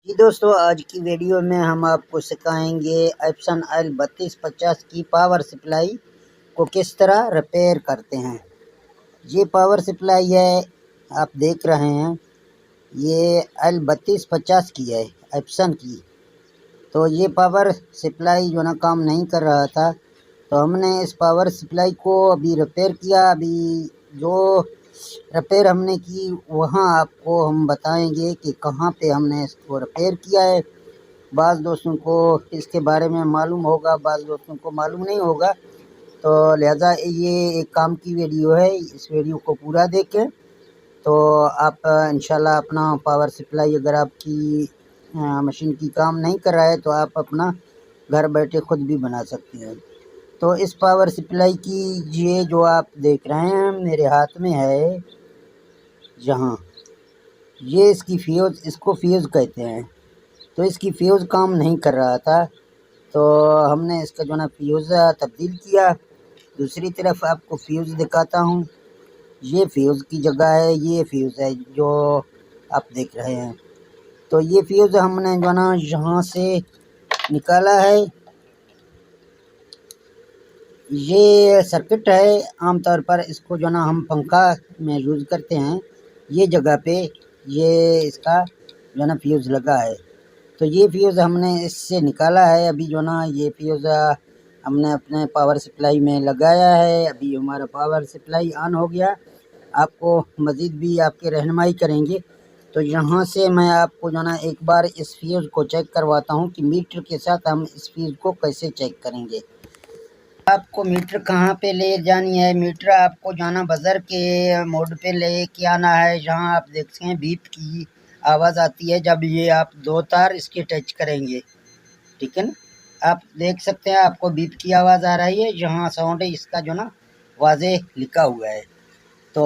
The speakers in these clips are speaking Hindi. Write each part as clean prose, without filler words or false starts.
जी दोस्तों, आज की वीडियो में हम आपको सिखाएंगे एप्सन L3250 की पावर सप्लाई को किस तरह रिपेयर करते हैं। ये पावर सप्लाई है, आप देख रहे हैं, ये L3250 की है, एप्सन की। तो ये पावर सप्लाई जो ना काम नहीं कर रहा था, तो हमने इस पावर सप्लाई को अभी रिपेयर किया। अभी जो रिपेयर हमने की वहाँ आपको हम बताएंगे कि कहाँ पे हमने इसको रिपेयर किया है। बाज़ दोस्तों को इसके बारे में मालूम होगा, बाज़ दोस्तों को मालूम नहीं होगा, तो लिहाजा ये एक काम की वीडियो है। इस वीडियो को पूरा देखें तो आप इंशाल्लाह अपना पावर सप्लाई, अगर आपकी मशीन की काम नहीं कर रहा है तो आप अपना घर बैठे खुद भी बना सकते हैं। तो इस पावर सप्लाई की ये जो आप देख रहे हैं मेरे हाथ में है, जहाँ ये इसकी फ्यूज़, इसको फ्यूज़ कहते हैं। तो इसकी फ्यूज़ काम नहीं कर रहा था, तो हमने इसका जो ना फ्यूज़ तब्दील किया। दूसरी तरफ आपको फ्यूज़ दिखाता हूँ। ये फ्यूज़ की जगह है, ये फ्यूज़ है जो आप देख रहे हैं। तो ये फ्यूज़ हमने जो ना यहाँ से निकाला है। ये सर्किट है, आमतौर पर इसको जो ना हम पंखा में यूज़ करते हैं। ये जगह पे ये इसका जो ना फ्यूज़ लगा है, तो ये फ्यूज़ हमने इससे निकाला है। अभी जो ना ये फ्यूज़ हमने अपने पावर सप्लाई में लगाया है। अभी हमारा पावर सप्लाई ऑन हो गया। आपको मज़ीद भी आपके रहनुमाई करेंगे। तो यहाँ से मैं आपको जो ना एक बार इस फ्यूज़ को चेक करवाता हूँ कि मीटर के साथ हम इस फ्यूज़ को कैसे चेक करेंगे। आपको मीटर कहाँ पे ले जानी है, मीटर आपको जाना बजर के मोड पे ले के आना है। जहाँ आप देखते हैं बीप की आवाज़ आती है जब ये आप दो तार इसके टच करेंगे, ठीक है ना। आप देख सकते हैं आपको बीप की आवाज़ आ रही है, जहाँ साउंड है इसका जो ना वाज़े लिखा हुआ है। तो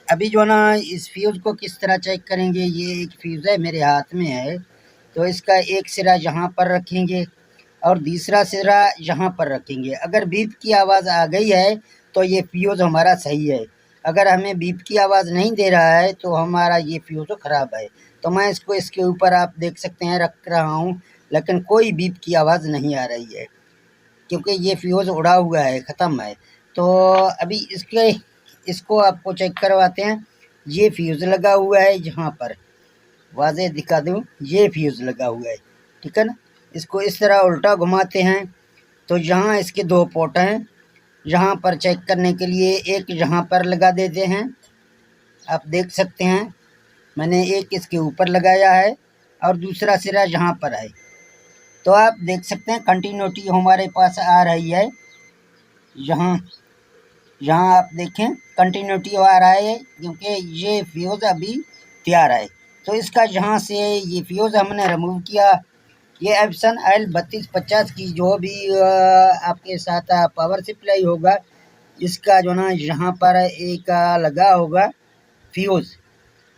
अभी जो ना इस फ्यूज़ को किस तरह चेक करेंगे। ये एक फ्यूज़ है मेरे हाथ में है, तो इसका एक सिरा यहाँ पर रखेंगे और दूसरा सिरा यहाँ पर रखेंगे। अगर बीप की आवाज़ आ गई है तो ये फ्यूज़ हमारा सही है। अगर हमें बीप की आवाज़ नहीं दे रहा है तो हमारा ये फ्यूज़ ख़राब है। तो मैं इसको इसके ऊपर आप देख सकते हैं रख रहा हूँ, लेकिन कोई बीप की आवाज़ नहीं आ रही है क्योंकि ये फ्यूज़ उड़ा हुआ है, ख़त्म है। तो अभी इसको आपको चेक करवाते हैं। ये फ्यूज़ लगा हुआ है, यहाँ पर वाज़े दिखा दूँ, ये फ्यूज़ लगा हुआ है, ठीक है ना। इसको इस तरह उल्टा घुमाते हैं तो यहाँ इसके दो पोर्ट हैं। यहाँ पर चेक करने के लिए एक यहाँ पर लगा देते हैं। आप देख सकते हैं मैंने एक इसके ऊपर लगाया है और दूसरा सिरा यहाँ पर है। तो आप देख सकते हैं कंटिन्यूटी हमारे पास आ रही है। यहाँ आप देखें कंटिन्यूटी आ रहा है क्योंकि ये फ्यूज़ अभी तैयार है। तो इसका यहाँ से ये फ्यूज़ हमने रिमूव किया। ये एप्सन L3250 की जो भी आपके साथ पावर सप्लाई होगा, इसका जो ना यहाँ पर एक लगा होगा फ्यूज़,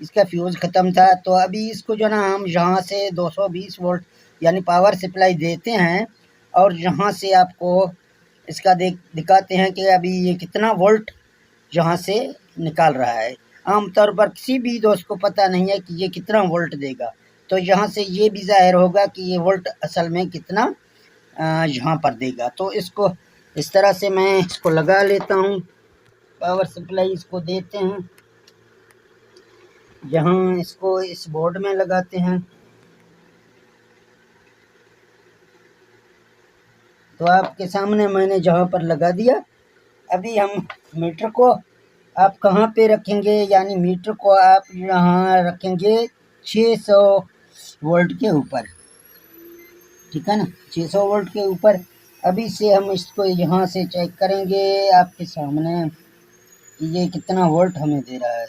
इसका फ्यूज़ ख़त्म था। तो अभी इसको जो ना हम यहाँ से 220 वोल्ट यानी पावर सप्लाई देते हैं और यहाँ से आपको इसका दिखाते हैं कि अभी ये कितना वोल्ट यहाँ से निकाल रहा है। आमतौर पर किसी भी दोस्त को पता नहीं है कि ये कितना वोल्ट देगा, तो यहाँ से ये भी ज़ाहिर होगा कि ये वोल्ट असल में कितना यहाँ पर देगा। तो इसको इस तरह से मैं इसको लगा लेता हूँ, पावर सप्लाई इसको देते हैं, जहाँ इसको इस बोर्ड में लगाते हैं। तो आपके सामने मैंने जहाँ पर लगा दिया। अभी हम मीटर को आप कहाँ पे रखेंगे, यानी मीटर को आप यहाँ रखेंगे 600 वोल्ट के ऊपर, ठीक है ना, 600 वोल्ट के ऊपर। अभी से हम इसको यहाँ से चेक करेंगे आपके सामने कि ये कितना वोल्ट हमें दे रहा है।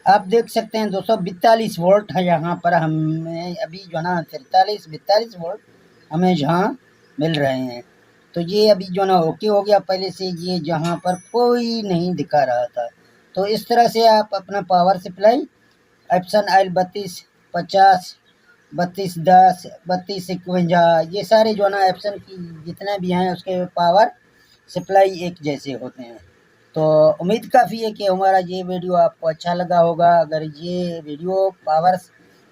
आप देख सकते हैं 242 वोल्ट है यहाँ पर हमें अभी जो ना 43-42 वोल्ट हमें जहाँ मिल रहे हैं। तो ये अभी जो ना ओके हो गया। पहले से ये जहाँ पर कोई नहीं दिखा रहा था। तो इस तरह से आप अपना पावर सप्लाई एप्सन L3250, 3210, 3251, ये सारे जो ना एप्सन की जितने भी हैं उसके पावर सप्लाई एक जैसे होते हैं। तो उम्मीद काफ़ी है कि हमारा ये वीडियो आपको अच्छा लगा होगा। अगर ये वीडियो पावर